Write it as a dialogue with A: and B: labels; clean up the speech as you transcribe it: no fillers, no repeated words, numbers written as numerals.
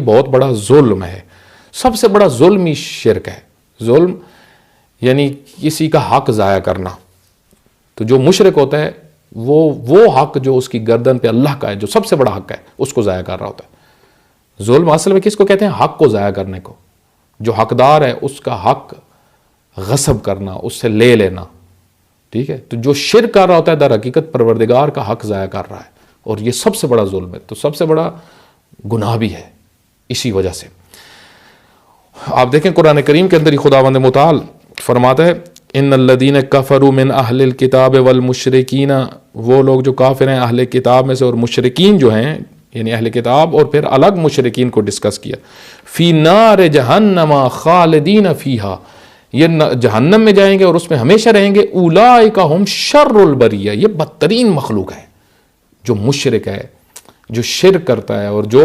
A: بہت بڑا ظلم ہے، سب سے بڑا ظلم ہی شرک ہے۔ ظلم یعنی کسی کا حق ضائع کرنا۔ تو جو مشرک ہوتا ہے وہ حق جو اس کی گردن پہ اللہ کا ہے، جو سب سے بڑا حق ہے، اس کو ضائع کر رہا ہوتا ہے۔ ظلم اصل میں کس کو کہتے ہیں؟ حق کو ضائع کرنے کو۔ جو حقدار ہے اس کا حق غصب کرنا، اس سے لے لینا، ٹھیک ہے؟ تو جو شرک کر رہا ہوتا ہے در حقیقت پروردگار کا حق ضائع کر رہا ہے، اور یہ سب سے بڑا ظلم ہے، تو سب سے بڑا گناہ بھی ہے اسی وجہ سے۔ آپ دیکھیں قرآن کریم کے اندر ہی خداوند متعال فرماتا ہے ان الذین کفروا من اہل الکتاب والمشرکین، وہ لوگ جو کافر ہیں اہل کتاب میں سے اور مشرکین جو ہیں، یعنی اہل کتاب اور پھر الگ مشرکین کو ڈسکس کیا، فی نار جہنم خالدین فیہا، یہ جہنم میں جائیں گے اور اس میں ہمیشہ رہیں گے، اولئک ہم شر البریہ، یہ بدترین مخلوق ہے جو مشرک ہے، جو شرک کرتا ہے اور جو